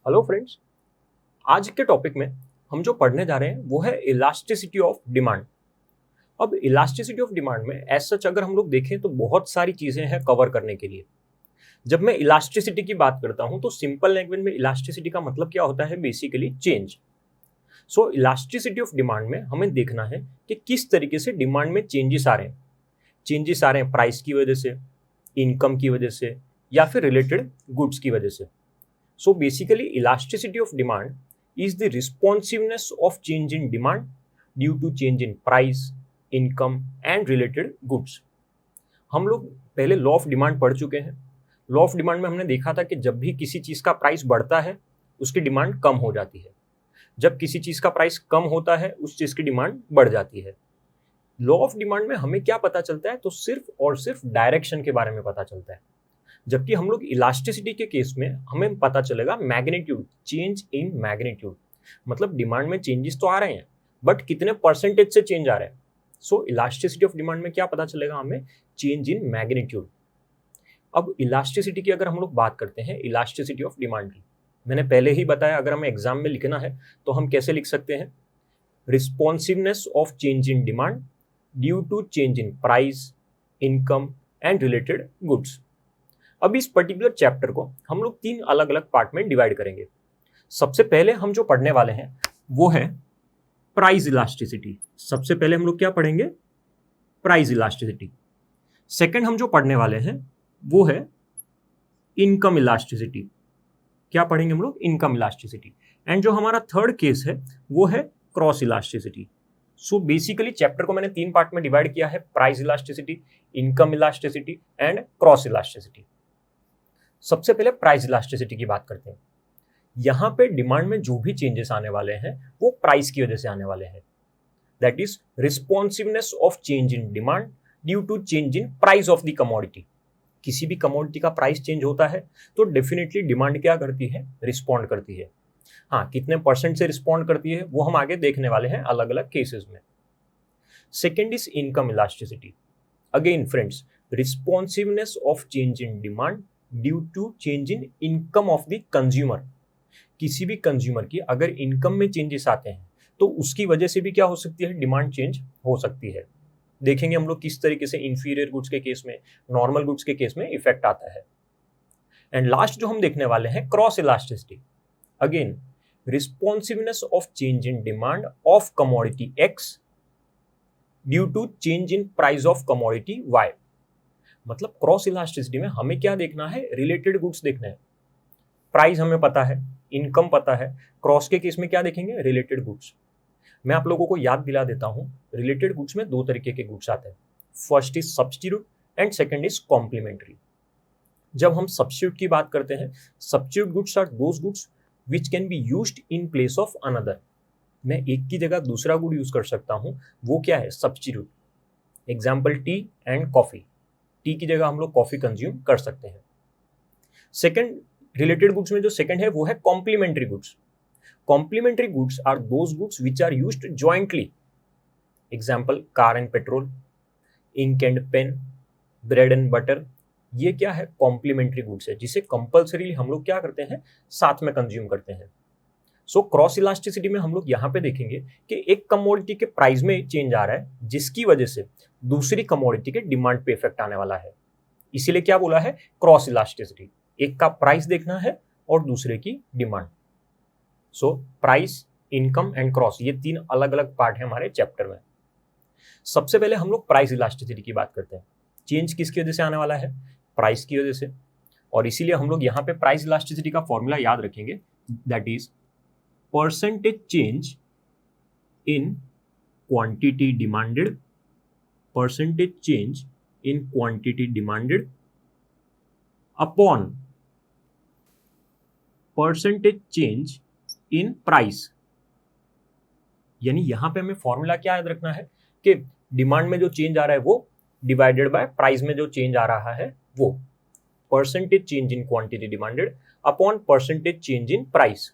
Hello friends. आज के topic में हम जो पढ़ने जा रहे हैं वो है इलास्टिसिटी ऑफ डिमांड। अब इलास्टिसिटी ऑफ डिमांड में एज सच अगर हम लोग देखें तो बहुत सारी चीजें हैं कवर करने के लिए। जब मैं इलास्टिसिटी की बात करता हूं तो सिंपल लैंग्वेज में इलास्टिसिटी का मतलब क्या होता है, basically change. So elasticity of demand में हमें देखना है कि किस तरीके से डिमांड में चेंजेस आ रहे हैं। चेंजेस आ रहे हैं प्राइस की वजह से, इनकम की वजह से, या फिर रिलेटेड गुड्स की वजह से। So basically, elasticity of demand is the responsiveness of change in demand due to change in price, income and related goods. हम लोग पहले लॉ ऑफ डिमांड पढ़ चुके हैं। लॉ ऑफ डिमांड में हमने देखा था कि जब भी किसी चीज़ का प्राइस बढ़ता है उसकी डिमांड कम हो जाती है, जब किसी चीज़ का प्राइस कम होता है उस चीज़ की डिमांड बढ़ जाती है। लॉ ऑफ डिमांड में हमें क्या पता चलता है, तो सिर्फ और सिर्फ डायरेक्शन के बारे में पता चलता है। जबकि हम लोग इलास्टिसिटी के केस में हमें पता चलेगा मैग्नीट्यूड, चेंज इन मैग्नीट्यूड। मतलब डिमांड में चेंजेस तो आ रहे हैं बट कितने परसेंटेज से चेंज आ रहे हैं। सो इलास्टिसिटी ऑफ डिमांड में क्या पता चलेगा हमें, चेंज इन मैग्नीट्यूड। अब इलास्टिसिटी की अगर हम लोग बात करते हैं, इलास्टिसिटी ऑफ डिमांड की मैंने पहले ही बताया, अगर हमें एग्जाम में लिखना है तो हम कैसे लिख सकते हैं, responsiveness of change in demand due to change in price, income and related goods. अब इस पर्टिकुलर चैप्टर को हम लोग 3 अलग अलग पार्ट में डिवाइड करेंगे। सबसे पहले हम जो पढ़ने वाले हैं वो है प्राइस इलास्टिसिटी। सबसे पहले हम लोग क्या पढ़ेंगे, प्राइस इलास्टिसिटी। सेकंड हम जो पढ़ने वाले हैं वो है इनकम इलास्टिसिटी। क्या पढ़ेंगे हम लोग, इनकम इलास्टिसिटी। एंड जो हमारा थर्ड केस है वो है cross elasticity. So basically chapter को मैंने 3 पार्ट में डिवाइड किया है, price elasticity, income elasticity and cross elasticity. सबसे पहले प्राइस इलास्टिसिटी की बात करते हैं। यहां पे डिमांड में जो भी चेंजेस आने वाले हैं वो प्राइस की वजह से आने वाले हैं। That is responsiveness of change in demand due to change in price of the commodity. किसी भी कमोडिटी का प्राइस चेंज होता है तो डेफिनेटली डिमांड क्या करती है, रिस्पॉन्ड करती है। हाँ, कितने परसेंट से रिस्पॉन्ड करती है वो हम आगे देखने वाले हैं अलग अलग केसेस में। Second is income elasticity. Again friends, responsiveness of change in demand due to change in income of the consumer. किसी भी कंज्यूमर की अगर इनकम में चेंजेस आते हैं तो उसकी वजह से भी क्या हो सकती है, डिमांड चेंज हो सकती है। देखेंगे हम लोग किस तरीके से इंफीरियर गुड्स के केस में, नॉर्मल गुड्स के केस में इफेक्ट आता है। एंड लास्ट जो हम देखने वाले हैं, cross elasticity. Again, responsiveness of change in demand of commodity X due to change in price of commodity Y. मतलब क्रॉस इलास्टिसिटी में हमें क्या देखना है, रिलेटेड गुड्स देखना है। प्राइस हमें पता है, इनकम पता है, क्रॉस के केस में क्या देखेंगे, रिलेटेड गुड्स। मैं आप लोगों को याद दिला देता हूं, रिलेटेड गुड्स में 2 तरीके के गुड्स आते हैं। First is substitute and second is complementary. जब हम सब्स्टिट्यूट की बात करते हैं, substitute goods are those goods which can be used in place of another. मैं एक की जगह दूसरा गुड यूज कर सकता हूं, वो क्या है, substitute. Example T and coffee. T की जगह हम लोग कॉफी कंज्यूम कर सकते हैं। सेकंड रिलेटेड गुड्स में जो सेकंड है वो है complementary goods. Complementary goods are those goods which are used jointly. Example car and petrol, ink and pen, bread and butter. ये क्या है, कॉम्प्लीमेंट्री गुड्स है जिसे कंपल्सरी हम लोग क्या करते हैं, साथ में कंज्यूम करते हैं। सो क्रॉस इलास्टिसिटी में हम लोग यहाँ पे देखेंगे कि एक कमोडिटी के प्राइस में चेंज आ रहा है जिसकी वजह से दूसरी कमोडिटी के डिमांड पे इफेक्ट आने वाला है। इसीलिए क्या बोला है, क्रॉस इलास्टिसिटी। एक का प्राइस देखना है और दूसरे की demand. So price, income and cross, ये 3 अलग अलग पार्ट है हमारे चैप्टर में। सबसे पहले हम लोग प्राइस इलास्टिसिटी की बात करते हैं। चेंज किसकी वजह से आने वाला है, प्राइस की वजह से। और इसीलिए हम लोग यहाँ पे प्राइस इलास्टिसिटी का फॉर्मूला याद रखेंगे, that is percentage change in quantity demanded, percentage change in quantity demanded upon percentage change in price। यानी यहां पे हमें फॉर्मूला क्या याद रखना है कि डिमांड में जो चेंज आ रहा है वो डिवाइडेड बाय प्राइस में जो चेंज आ रहा है वो। Percentage change in quantity demanded upon percentage change in price.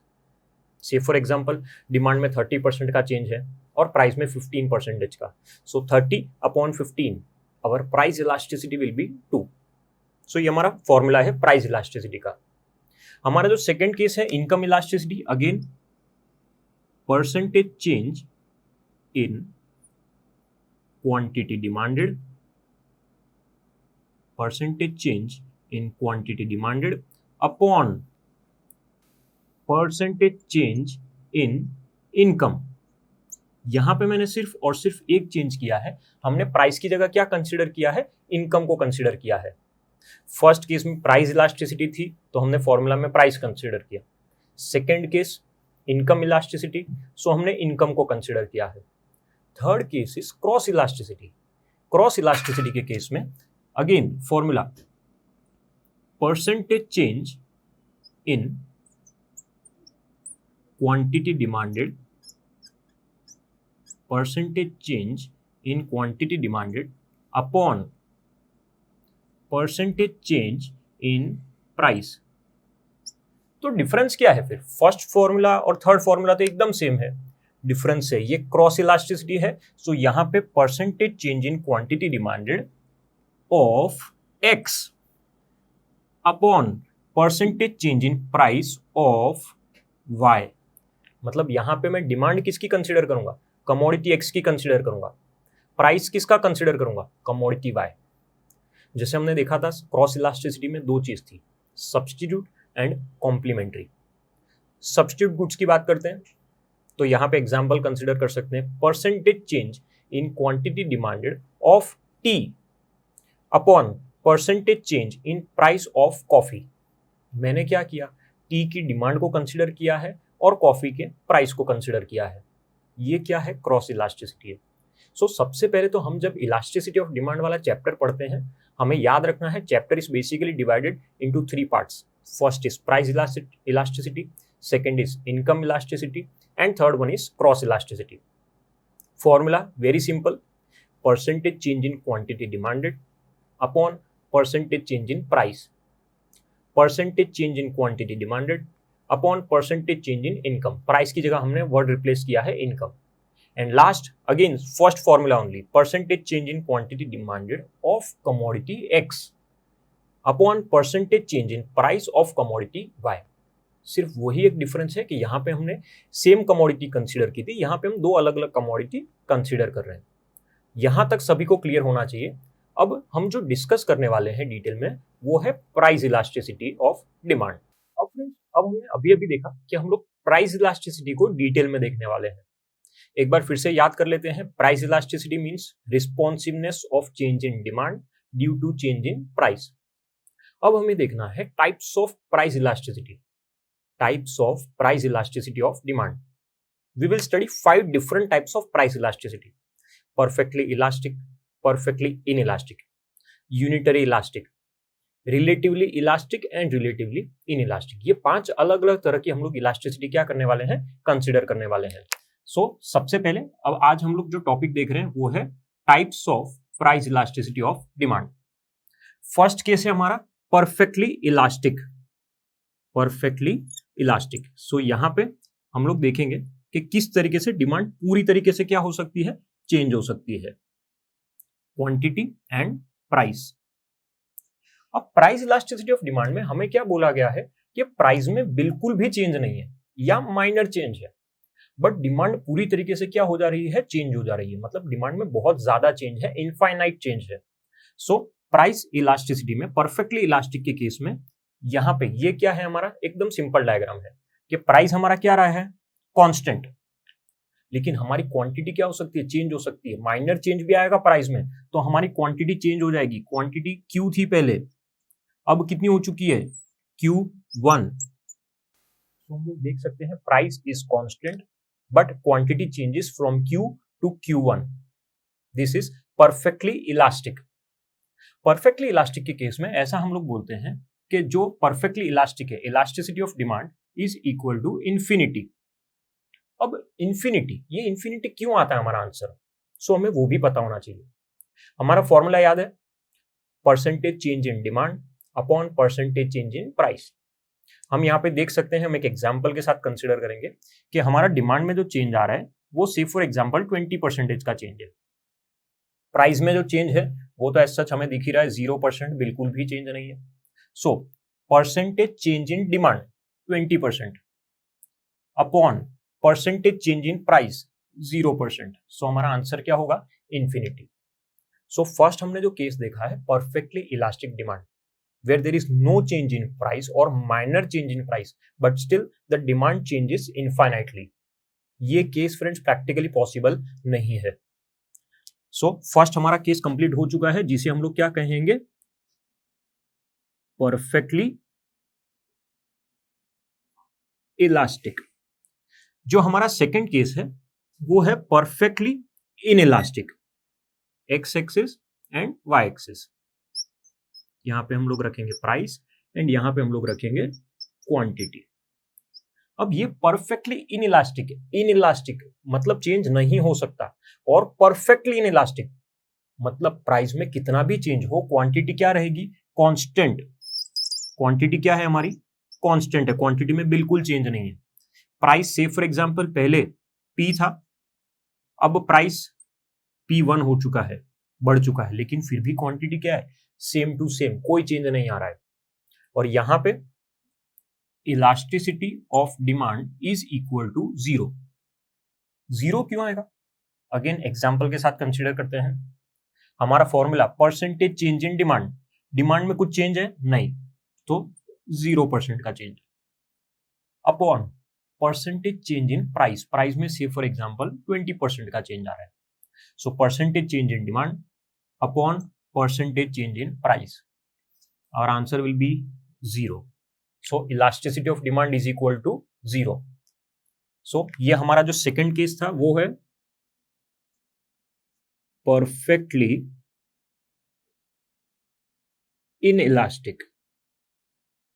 से फॉर एग्जाम्पल डिमांड में 30% का चेंज है और प्राइस में 15% का, सो 30 upon 15 our price elasticity will be 2। सो ये हमारा फॉर्मूला है प्राइस इलास्टिसिटी का। हमारा जो सेकंड केस है income elasticity, again percentage change in quantity demanded, percentage change in quantity demanded upon percentage change in income. यहां पे मैंने सिर्फ और सिर्फ एक चेंज किया है, हमने प्राइस की जगह क्या कंसीडर किया है, इनकम को कंसीडर किया है। फर्स्ट केस में प्राइस इलास्टिसिटी थी तो हमने फॉर्मूला में प्राइस कंसीडर किया, सेकंड केस इनकम इलास्टिसिटी, सो हमने इनकम को कंसीडर किया है। Third case is cross elasticity. Cross elasticity के केस में again formula percentage change in quantity demanded, percentage change in quantity demanded upon percentage change in price. तो difference क्या है फिर, फर्स्ट फॉर्मूला और थर्ड फॉर्मूला तो एकदम सेम है, डिफरेंस है ये क्रॉस इलास्टिसिटी है, सो यहां पे percentage change in quantity demanded of X upon percentage change in price of Y. मतलब यहां पे मैं डिमांड किसकी कंसीडर करूंगा, कमोडिटी एक्स की कंसीडर करूंगा, प्राइस किसका कंसीडर करूंगा, कमोडिटी वाई। जैसे हमने देखा था क्रॉस इलास्टिसिटी में दो चीज थी, substitute and complementary. Substitute goods की बात करते हैं तो यहां पे एग्जांपल कंसीडर कर सकते हैं, percentage change in quantity demanded of T upon percentage change in price of coffee. मैंने क्या किया, टी की डिमांड को कंसीडर किया है और कॉफी के प्राइस को कंसीडर किया है। ये क्या है, क्रॉस इलास्टिसिटी है। सो सबसे पहले तो हम जब इलास्टिसिटी ऑफ डिमांड वाला चैप्टर पढ़ते हैं, हमें याद रखना है chapter is basically divided into 3 parts. First is price elasticity, second is income elasticity and third one is cross elasticity. Formula very simple, percentage change in quantity demanded upon percentage change in price, percentage change in quantity demanded upon percentage change in income. Price की जगह हमने word replace किया है income. And last again first formula only, percentage change in quantity demanded of commodity X upon percentage change in price of commodity Y. सिर्फ वही एक difference है कि यहाँ पे हमने सेम कमोडिटी कंसीडर की थी, यहाँ पे हम दो अलग अलग कमोडिटी कंसीडर कर रहे हैं। यहां तक सभी को क्लियर होना चाहिए। अब हम जो डिस्कस करने वाले हैं डिटेल में वो है प्राइस इलास्टिसिटी ऑफ डिमांड। अब हमने अभी अभी देखा कि हम लोग प्राइस इलास्टिसिटी को डिटेल में देखने वाले हैं। एक बार फिर से याद कर लेते हैं, price elasticity means responsiveness of change in demand due to change in price. अब हमें देखना है types of price elasticity, types of price elasticity of demand. We will study 5 different types of price elasticity, perfectly elastic, perfectly inelastic, unitary elastic, relatively elastic and relatively inelastic। ये 5 अलग अलग तरह की हम लोग इलास्टिसिटी क्या करने वाले हैं, कंसीडर करने वाले हैं। सो सबसे पहले अब आज हम लोग जो टॉपिक देख रहे हैं वो है types of price elasticity of demand. First case है हमारा परफेक्टली इलास्टिक, परफेक्टली इलास्टिक। सो यहां पे हम लोग देखेंगे कि किस तरीके से डिमांड पूरी तरीके से क्या हो सकती है, चेंज हो सकती है, क्वांटिटी एंड प्राइस। अब प्राइस इलास्टिसिटी ऑफ डिमांड में हमें क्या बोला गया है कि प्राइस में बिल्कुल भी चेंज नहीं है या माइनर चेंज है, बट डिमांड पूरी तरीके से क्या हो जा रही है, चेंज हो जा रही है। मतलब डिमांड में बहुत ज्यादा चेंज है, इनफाइनाइट चेंज है। सो प्राइस इलास्टिसिटी में परफेक्टली इलास्टिक के केस में यहां पे ये क्या है, हमारा एकदम सिंपल डायग्राम है कि प्राइस हमारा क्या रहा है, कांस्टेंट, लेकिन हमारी क्वांटिटी क्या हो सकती है, चेंज हो सकती है। माइनर चेंज भी आएगा प्राइस में तो हमारी क्वांटिटी चेंज हो जाएगी। क्वांटिटी क्यू थी पहले, अब कितनी हो चुकी है, Q1। तो हम लोग देख सकते हैं price is constant but quantity changes from Q to Q1। This is perfectly elastic. Perfectly elastic के केस में ऐसा हम लोग बोलते हैं कि जो परफेक्टली इलास्टिक है, elasticity of demand is equal to infinity. अब इंफिनिटी, ये इंफिनिटी क्यों आता है हमारा आंसर, सो हमें वो भी पता होना चाहिए। हमारा फॉर्मूला याद है, percentage change in demand upon percentage change in price. हम यहाँ पे देख सकते हैं, हम एक एग्जांपल के साथ कंसीडर करेंगे कि हमारा डिमांड में जो चेंज आ रहा है वो से फॉर एग्जांपल 20% का चेंज है। प्राइस में जो चेंज है वो तो एज सच हमें दिख ही रहा है 0%, बिल्कुल भी चेंज नहीं है। So percentage change in demand 20% upon percentage change in price 0%। सो हमारा आंसर क्या होगा? इन्फिनिटी। सो फर्स्ट हमने जो केस देखा है perfectly elastic demand, where there is no change in price or minor change in price but still the demand changes infinitely। ये case friends practically possible नहीं है। सो फर्स्ट हमारा case complete हो चुका है, जिसे हम लोग क्या कहेंगे? Perfectly elastic. जो हमारा सेकंड केस है वो है perfectly inelastic, X axis and Y axis. यहां पे हम लोग रखेंगे प्राइस एंड यहां पे हम लोग रखेंगे क्वांटिटी। अब ये परफेक्टली इनइलास्टिक है। इनइलास्टिक मतलब चेंज नहीं हो सकता, और परफेक्टली इनइलास्टिक मतलब प्राइस में कितना भी चेंज हो क्वांटिटी क्या रहेगी? कांस्टेंट। क्वांटिटी क्या है हमारी? कांस्टेंट है, क्वांटिटी में बिल्कुल चेंज नहीं है। प्राइस से फॉर एग्जांपल पहले P था, अब प्राइस P1 हो चुका है, बढ़ चुका है, लेकिन फिर भी क्वांटिटी क्या है? सेम टू सेम, कोई चेंज नहीं आ रहा है। और यहां पे elasticity of demand is equal to 0। 0 क्यों आएगा? अगेन एग्जांपल के साथ कंसीडर करते हैं। हमारा formula percentage change in demand, demand में कुछ चेंज है नहीं, तो 0% का change upon percentage change in price, price में से फॉर एग्जांपल 20% का चेंज आ रहा है। So percentage change in demand upon percentage change in price, our answer will be 0। so elasticity of demand is equal to 0। so ये हमारा जो second case था वो है परफेक्टली इनइलास्टिक।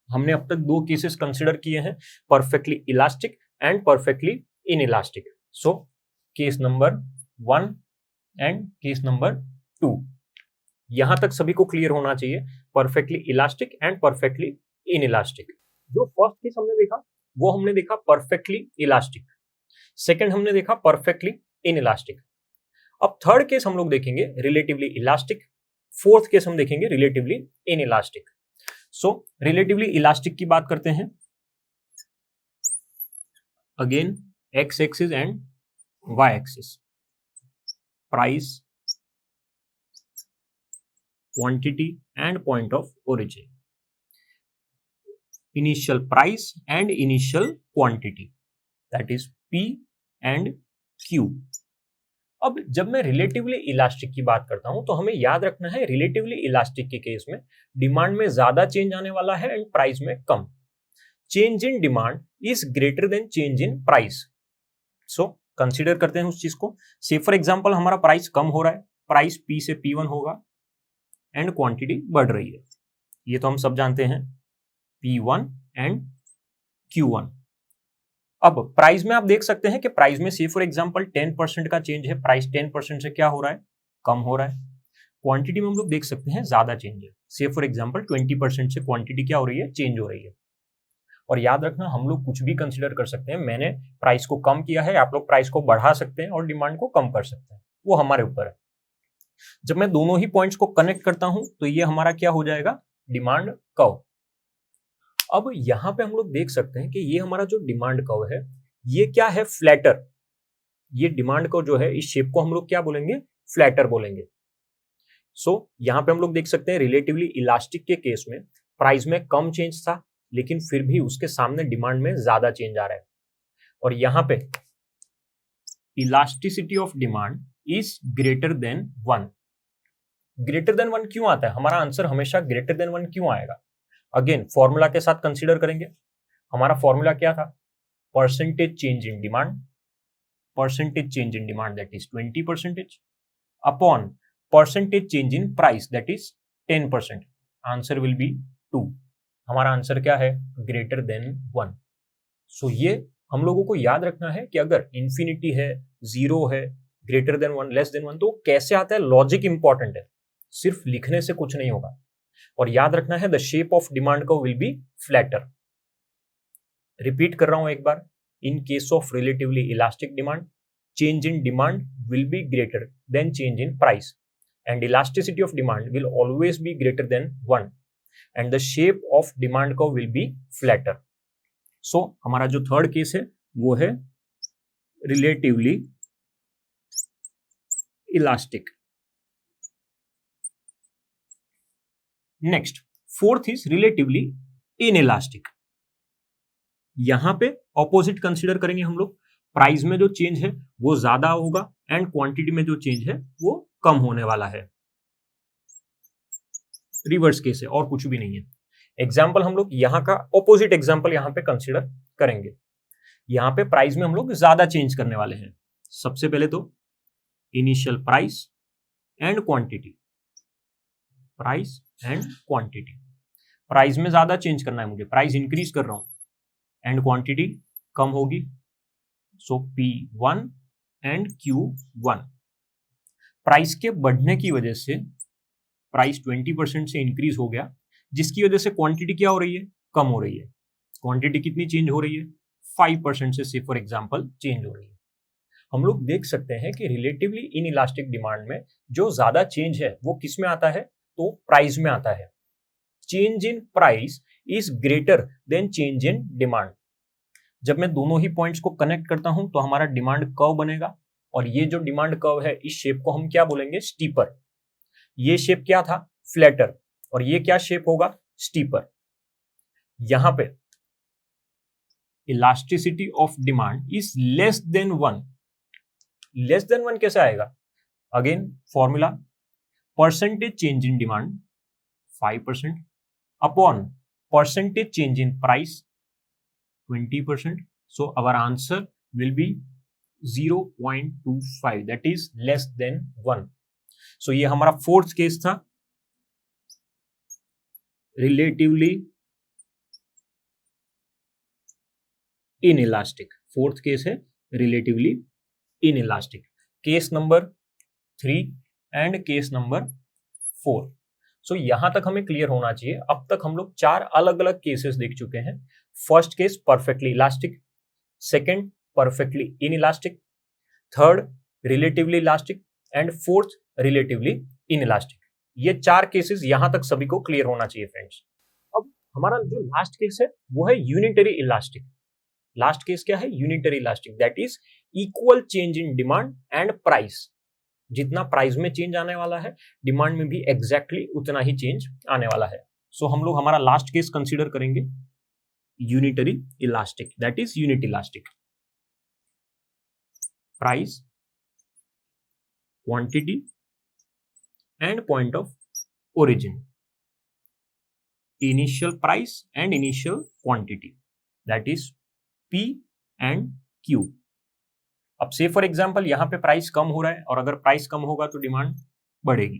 हमने अब तक दो केसेस कंसिडर किए हैं, perfectly elastic and perfectly inelastic. So case number 1 and case number 2, यहां तक सभी को क्लियर होना चाहिए, perfectly elastic and perfectly inelastic. जो फर्स्ट केस हमने देखा वो हमने देखा परफेक्टली इलास्टिक, सेकंड हमने देखा परफेक्टली इनइलास्टिक। अब थर्ड केस हम लोग देखेंगे रिलेटिवली इलास्टिक, फोर्थ केस हम देखेंगे relatively inelastic. So relatively elastic की बात करते हैं। Again X axis and Y axis, price, quantity and point of origin, initial price and initial quantity, that is P and Q। अब जब मैं relatively elastic की बात करता हूं तो हमें याद रखना है रिलेटिवली इलास्टिक के केस में डिमांड में ज्यादा चेंज आने वाला है एंड प्राइस में कम। Change in demand is greater than change in price. So consider करते हैं उस चीज को। से फॉर एग्जांपल हमारा प्राइस कम हो रहा है, प्राइस P से P1 होगा एंड क्वांटिटी बढ़ रही है, ये तो हम सब जानते हैं, P1 एंड Q1। अब प्राइस में आप देख सकते हैं कि प्राइस में से फॉर एग्जांपल 10% का चेंज है, प्राइस 10% से क्या हो रहा है? कम हो रहा है। क्वांटिटी में हम लोग देख सकते हैं ज्यादा चेंज है, से फॉर एग्जांपल 20% से क्वांटिटी क्या हो रही है? चेंज हो रही है। और याद रखना हम लोग कुछ भी कंसिडर कर सकते हैं, मैंने प्राइस को कम किया है, आप लोग प्राइस को बढ़ा सकते हैं और डिमांड को कम कर सकते हैं, वो हमारे ऊपर है। जब मैं दोनों ही पॉइंट्स को कनेक्ट करता हूं तो ये हमारा क्या हो जाएगा? Demand curve. अब यहां पे हम लोग देख सकते हैं कि ये हमारा जो डिमांड कर्व है ये क्या है? फ्लैटर। ये डिमांड कर्व जो है इस शेप को हम लोग क्या बोलेंगे? फ्लैटर बोलेंगे। सो यहां पे हम लोग देख सकते हैं रिलेटिवली इलास्टिक के केस में प्राइस में कम चेंज था, लेकिन फिर भी उसके सामने डिमांड में ज्यादा चेंज आ रहा है। और यहां पे elasticity of demand is greater than 1। Greater than 1 क्यों आता है? हमारा आंसर हमेशा ग्रेटर देन 1 क्यों आएगा? अगेन फॉर्मूला के साथ कंसीडर करेंगे। हमारा फॉर्मूला क्या था? Percentage change in demand, percentage change in demand that is 20% upon percentage change in price that is 10%। Answer will be 2। हमारा आंसर क्या है? Greater than 1। सो ये हम लोगों को याद रखना है कि अगर इंफिनिटी है, 0 है, ग्रेटर देन 1, लेस देन 1, तो कैसे आता है? लॉजिक इंपॉर्टेंट है, सिर्फ लिखने से कुछ नहीं होगा। और याद रखना है the shape of demand curve will be flatter. Repeat कर रहा हूं एक बार, in case of relatively elastic demand change in demand will be greater than change in price and elasticity of demand will always be greater than 1। And the shape of demand curve will be flatter. So हमारा जो third case है वो है relatively elastic. Next fourth is relatively inelastic. यहां पे opposite consider करेंगे हम लोग, प्राइस में जो चेंज है वो ज्यादा होगा एंड क्वांटिटी में जो चेंज है वो कम होने वाला है। रिवर्स केस है और कुछ भी नहीं है। एग्जाम्पल हम लोग यहां का ऑपोजिट एग्जाम्पल यहां पे कंसीडर करेंगे। यहां पे प्राइस में हम लोग ज्यादा चेंज करने वाले हैं। सबसे पहले तो initial price and quantity, price and quantity. Price में ज्यादा चेंज करना है मुझे, प्राइस इंक्रीज कर रहा हूं एंड क्वांटिटी कम होगी। सो P1 एंड Q1। प्राइस के बढ़ने की वजह से प्राइस 20% से इंक्रीज हो गया, जिसकी वजह से क्वांटिटी क्या हो रही है, कम हो रही है। क्वांटिटी कितनी चेंज हो रही है, 5% से फॉर एग्जांपल चेंज हो रही है। हम लोग देख सकते हैं कि रिलेटिवली इनइलास्टिक डिमांड में जो ज्यादा चेंज है वो किस में आता है, तो प्राइस में आता है। Change in price is greater than change in demand. जब मैं दोनों ही पॉइंट्स को कनेक्ट करता हूं तो हमारा डिमांड कर्व बनेगा, और ये जो डिमांड कर्व है इस शेप को हम क्या बोलेंगे, स्टीपर। ये शेप क्या था, फ्लैटर, और ये क्या शेप होगा, स्टीपर। यहां पे elasticity of demand is less than 1। Less than 1 कैसे आएगा, again formula, percentage change in demand 5% upon percentage change in price 20%. So our answer will be 0.25, that is less than 1. So ये हमारा fourth case था, relatively inelastic. Fourth case है relatively inelastic. Case number 3 and case number 4। सो यहां तक हमें clear होना चाहिए। अब तक हम लोग 4 अलग अलग केसेस देख चुके हैं। First case perfectly elastic, second perfectly inelastic, third relatively elastic and fourth relatively inelastic. ये 4 केसेस यहां तक सभी को क्लियर होना चाहिए फ्रेंड्स। अब हमारा जो लास्ट केस है वो है यूनिटरी इलास्टिक। लास्ट केस क्या है, unitary elastic, that is equal change in demand and price. जितना प्राइस में चेंज आने वाला है डिमांड में भी एग्जैक्टली उतना ही चेंज आने वाला है। सो हम लोग हमारा लास्ट केस कंसीडर करेंगे unitary elastic, that is unit elastic. Price, quantity and point of origin, initial price and initial quantity, that is P and Q। अब से फॉर एग्जांपल यहां पे प्राइस कम हो रहा है, और अगर प्राइस कम होगा तो डिमांड बढ़ेगी।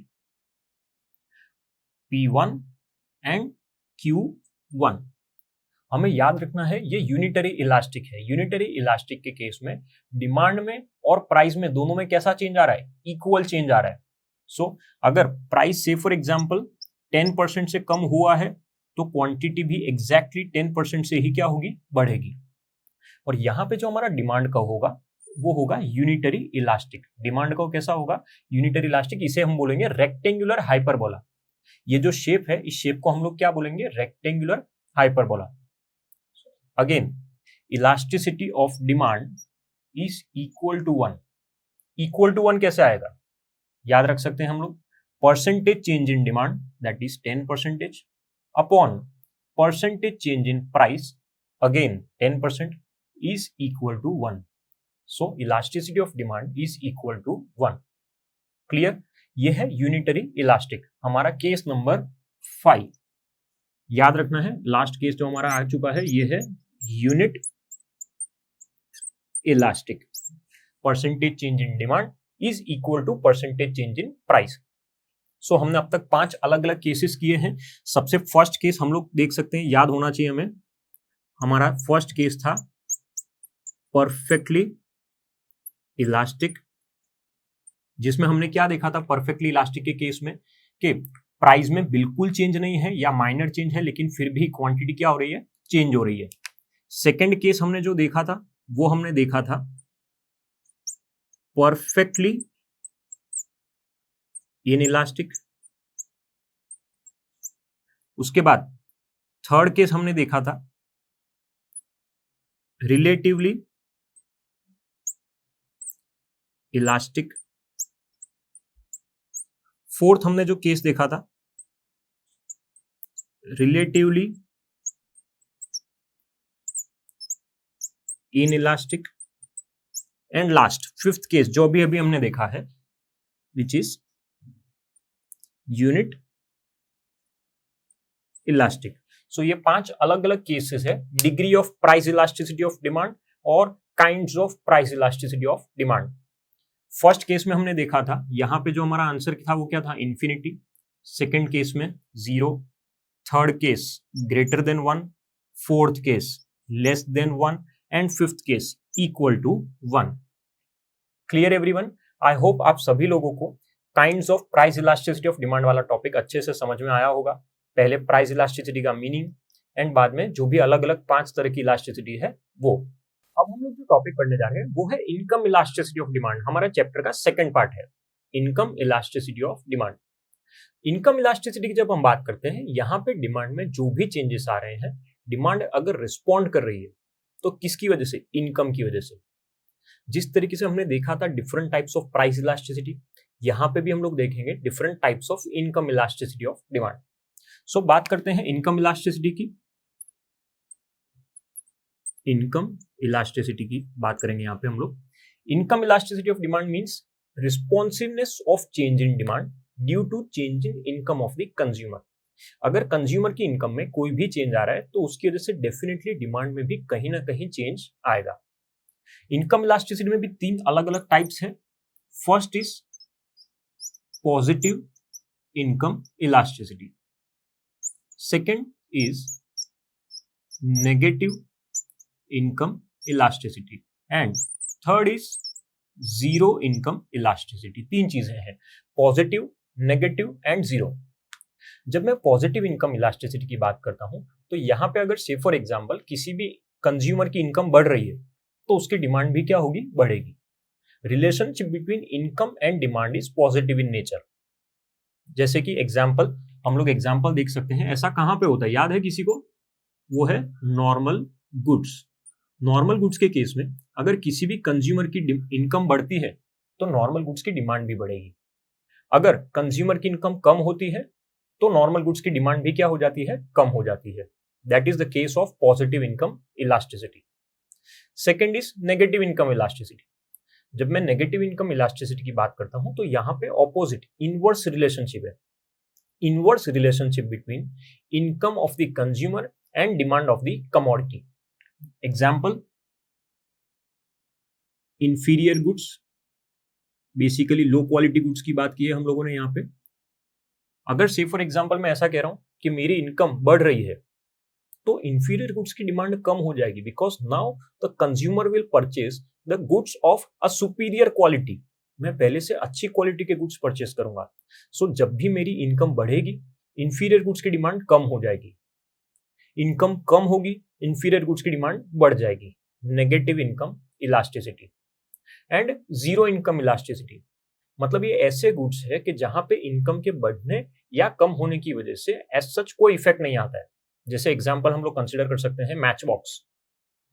P1 and Q1। हमें याद रखना है ये यूनिटरी इलास्टिक है। यूनिटरी इलास्टिक के केस में डिमांड में और प्राइस में दोनों में कैसा चेंज आ रहा है, इक्वल चेंज आ रहा है। सो अगर प्राइस से फॉर एग्जांपल 10% से कम हुआ है तो क्वांटिटी भी एग्जैक्टली 10% से ही क्या होगी, बढ़ेगी। और यहां पे जो हमारा डिमांड का होगा वो होगा यूनिटरी इलास्टिक। डिमांड का कैसा होगा, यूनिटरी इलास्टिक। इसे हम बोलेंगे रेक्टेंगुलर हाइपरबोला। ये जो शेप है इस शेप को हम लोग क्या बोलेंगे, rectangular hyperbola. Again elasticity of demand is equal to 1। Equal to 1 कैसे आएगा, याद रख सकते हैं हम लोग, percentage change in demand that is 10% upon percentage change in price again 10% is equal to 1. So elasticity of demand is equal to 1. Clear, ये है यूनिटरी इलास्टिक, हमारा केस नंबर 5। याद रखना है लास्ट केस जो हमारा आ चुका है ये है unit elastic. Percentage change in demand is equal to percentage change in price. So हमने अब तक 5 अलग अलग केसेस किए हैं। सबसे फर्स्ट केस हम लोग देख सकते हैं, याद होना चाहिए हमें, हमारा फर्स्ट केस था परफेक्टली इलास्टिक, जिसमें हमने क्या देखा था परफेक्टली इलास्टिक के केस में कि प्राइस में बिल्कुल चेंज नहीं है या माइनर चेंज है, लेकिन फिर भी क्वांटिटी क्या हो रही है, चेंज हो रही है। सेकंड केस हमने जो देखा था वो हमने देखा था परफेक्टली इनइलास्टिक, उसके बाद थर्ड केस हमने देखा था रिलेटिवली इलास्टिक। फोर्थ हमने जो केस देखा था relatively inelastic. And last fifth case जो अभी अभी हमने देखा है which is unit elastic. So ये 5 अलग अलग केसेस है degree of price elasticity of demand और kinds of price elasticity of demand. First case में हमने देखा था यहां पे जो हमारा आंसर था वो क्या था, इंफिनिटी। सेकेंड केस में 0, third case greater than 1, fourth case less than 1 and fifth case equal to 1। Clear everyone? I hope आप सभी लोगों को kinds of price elasticity of demand वाला टॉपिक अच्छे से समझ में आया होगा। पहले प्राइस इलास्टिसिटी का मीनिंग एंड बाद में जो भी अलग अलग 5 तरह की इलास्टिसिटी है वो। अब हम लोग जो टॉपिक पढ़ने जा रहे हैं वो है इनकम इलास्टिसिटी ऑफ डिमांड। हमारा चैप्टर का सेकंड पार्ट है income elasticity of demand. Income elasticity की जब हम बात करते हैं यहाँ पे डिमांड में जो भी चेंजेस आ रहे हैं, डिमांड अगर रिस्पॉन्ड कर रही है तो किसकी वजह से? इनकम की वजह से। जिस तरीके से हमने देखा था different types of price elasticity, यहाँ पे भी हम लोग देखेंगे different types of income elasticity of demand. So बात करते हैं इनकम इलास्टिसिटी की। इनकम इलास्टिसिटी की बात करेंगे यहाँ पे हम लोग। Income elasticity of demand means responsiveness of change in demand due to change in income of the consumer. अगर कंज्यूमर की इनकम में कोई भी चेंज आ रहा है तो उसकी वजह से डेफिनेटली डिमांड में भी कहीं ना कहीं चेंज आएगा। इनकम इलास्टिसिटी में भी 3 अलग अलग टाइप्स हैं। First is positive income elasticity, second is negative income elasticity and third is zero income elasticity. 3 चीजें हैं, पॉजिटिव, नेगेटिव एंड जीरो। जब मैं पॉजिटिव इनकम इलास्टिसिटी की बात करता हूं तो यहां पे अगर से फॉर एग्जांपल किसी भी कंज्यूमर की इनकम बढ़ रही है तो उसकी डिमांड भी क्या होगी? बढ़ेगी। Relationship between income and demand is positive in nature. जैसे कि एग्जांपल, हम लोग एग्जांपल देख सकते हैं, ऐसा कहां पे होता है याद है किसी को? वो है नॉर्मल गुड्स। नॉर्मल गुड्स के केस में अगर किसी भी कंज्यूमर की इनकम बढ़ती है तो नॉर्मल गुड्स की डिमांड भी बढ़ेगी। अगर कंज्यूमर की इनकम कम होती है तो नॉर्मल गुड्स की डिमांड भी क्या हो जाती है? कम हो जाती है। That is the case of positive income elasticity. Second is negative income elasticity. जब मैं नेगेटिव इनकम इलास्टिसिटी की बात करता हूं तो यहां पे ऑपोजिट इनवर्स रिलेशनशिप है। Inverse relationship between income of the consumer and demand of the commodity. Example, inferior goods, basically low quality goods की बात की है हम लोगों ने यहाँ पे। अगर से फॉर एग्जाम्पल मैं ऐसा कह रहा हूं कि मेरी इनकम बढ़ रही है तो इंफीरियर गुड्स की डिमांड कम हो जाएगी because now the consumer will purchase the goods of a superior quality. मैं पहले से अच्छी क्वालिटी के गुड्स परचेज करूंगा। सो जब भी मेरी इनकम बढ़ेगी इंफीरियर गुड्स की डिमांड कम हो जाएगी। इनकम कम होगी, इंफीरियर गुड्स की डिमांड बढ़ जाएगी। Negative income elasticity. And zero income elasticity, मतलब ये ऐसे गुड्स है कि जहां पे इनकम के बढ़ने या कम होने की वजह से एज सच कोई इफेक्ट नहीं आता है। जैसे एग्जांपल हम लोग कंसीडर कर सकते हैं मैच बॉक्स।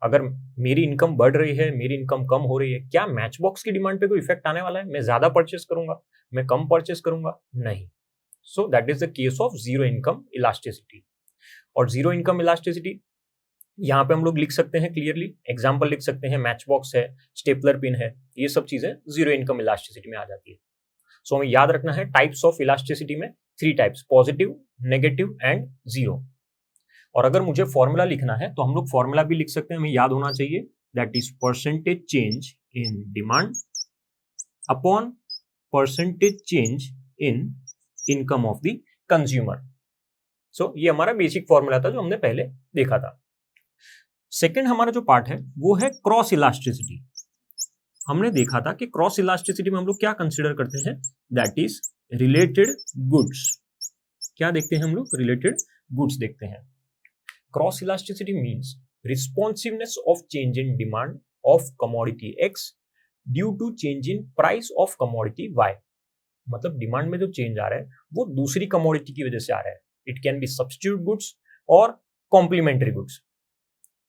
अगर मेरी इनकम बढ़ रही है, मेरी इनकम कम हो रही है, क्या मैच बॉक्स की डिमांड पे कोई इफेक्ट आने वाला है? मैं ज्यादा परचेस करूंगा, मैं कम परचेस करूंगा? नहीं। So that is the case of zero income elasticity. और जीरो इनकम इलास्टिसिटी यहाँ पे हम लोग लिख सकते हैं क्लियरली, एग्जाम्पल लिख सकते हैं, मैच बॉक्स है, स्टेपलर पिन है, ये सब चीजें जीरो इनकम इलास्टिसिटी में आ जाती है। सो हमें याद रखना है टाइप्स ऑफ इलास्टिसिटी में 3 types, positive, negative and zero. और अगर मुझे फॉर्मूला लिखना है तो हम लोग फॉर्मूला भी लिख सकते हैं, हमें याद होना चाहिए, that is percentage change in demand upon percentage change in income of the consumer. So ये हमारा बेसिक फॉर्मूला था जो हमने पहले देखा था। सेकेंड हमारा जो पार्ट है वो है क्रॉस इलास्टिसिटी। हमने देखा था कि क्रॉस इलास्टिसिटी में हम लोग क्या कंसीडर करते हैं, दैट इज रिलेटेड गुड्स। क्या देखते हैं हम लोग? रिलेटेड गुड्स देखते हैं। Cross elasticity means responsiveness of change in demand of commodity X due to change in price of commodity Y. मतलब डिमांड में जो चेंज आ रहा है वो दूसरी कमोडिटी की वजह से आ रहा है। It can be substitute goods और कॉम्प्लीमेंट्री गुड्स।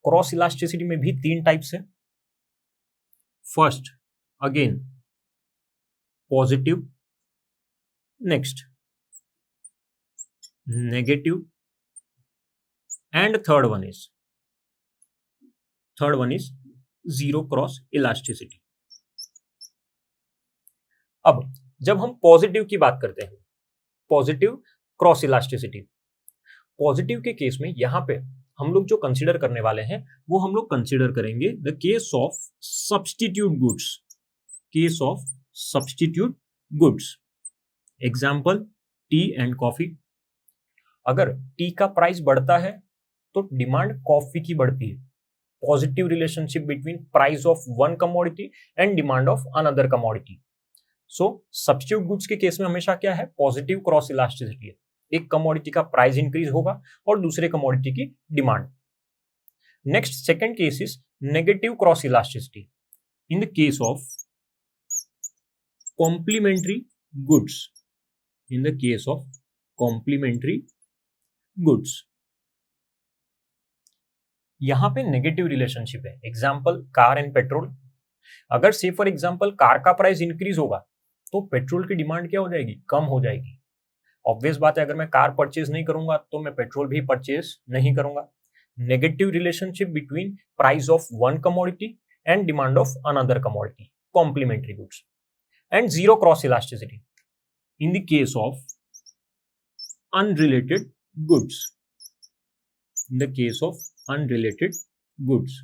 क्रॉस इलास्टिसिटी में भी 3 टाइप्स है। First again positive, next negative, and third one is zero cross elasticity. अब जब हम पॉजिटिव की बात करते हैं, पॉजिटिव क्रॉस इलास्टिसिटी, पॉजिटिव के केस में यहां पे हम लोग जो कंसीडर करने वाले हैं वो हम लोग कंसीडर करेंगे the case of substitute goods, case of substitute goods. Example T and coffee. अगर टी का प्राइस बढ़ता है तो डिमांड कॉफी की बढ़ती है। Positive relationship between price of one commodity and demand of another commodity. So substitute goods के case में हमेशा क्या है, पॉजिटिव क्रॉस इलास्टिसिटी है। एक कमोडिटी का प्राइस इंक्रीज होगा और दूसरे कमोडिटी की demand. Next second case is negative cross elasticity in the case of complementary goods, in the case of complementary goods. यहां पे नेगेटिव रिलेशनशिप है। Example car and petrol. अगर से फॉर एग्जांपल कार का प्राइस इंक्रीज होगा तो petrol की demand क्या हो जाएगी, कम हो जाएगी। ऑब्वियस बात है, अगर मैं कार परचेज नहीं करूंगा तो मैं पेट्रोल भी परचेज नहीं करूंगा। Negative relationship between price of one commodity and demand of another commodity, complementary goods. And zero cross elasticity in the case of unrelated goods, in the case of unrelated goods.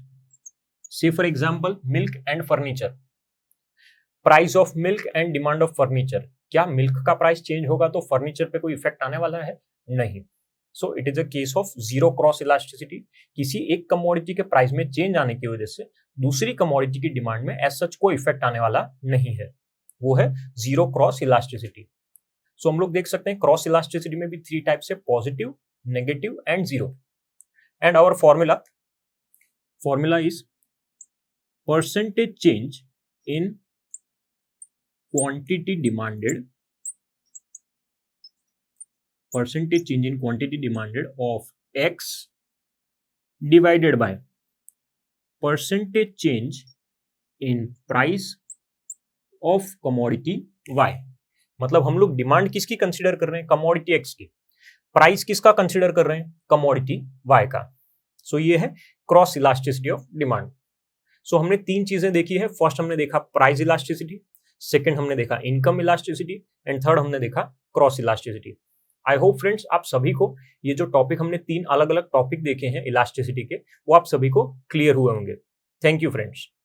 Say for example milk and furniture. Price of milk and demand of furniture. क्या milk का price change होगा तो furniture पे कोई effect आने वाला है? नहीं। So it is a case of zero cross elasticity. किसी एक कमोडिटी के प्राइस में चेंज आने की वजह से दूसरी कमोडिटी की डिमांड में एज सच कोई इफेक्ट आने वाला नहीं है, वो है जीरो क्रॉस इलास्टिसिटी। सो हम लोग देख सकते हैं क्रॉस इलास्टिसिटी में भी 3 टाइप्स है, positive, negative and zero. And our formula is percentage change in quantity demanded, percentage change in quantity demanded of X divided by percentage change in price of commodity Y। मतलब हम लोग demand किसकी consider कर रहे हैं, commodity X की। Price किसका consider कर रहे हैं, कमोडिटी वाई का। सो ये है क्रॉस इलास्टिसिटी ऑफ डिमांड। सो हमने 3 चीजें देखी है। फर्स्ट हमने देखा प्राइस इलास्टिसिटी, सेकंड हमने देखा इनकम इलास्टिसिटी, एंड थर्ड हमने देखा cross elasticity. I hope friends आप सभी को ये जो टॉपिक हमने 3 अलग अलग टॉपिक देखे हैं इलास्टिसिटी के, वो आप सभी को क्लियर हुए होंगे। Thank you friends.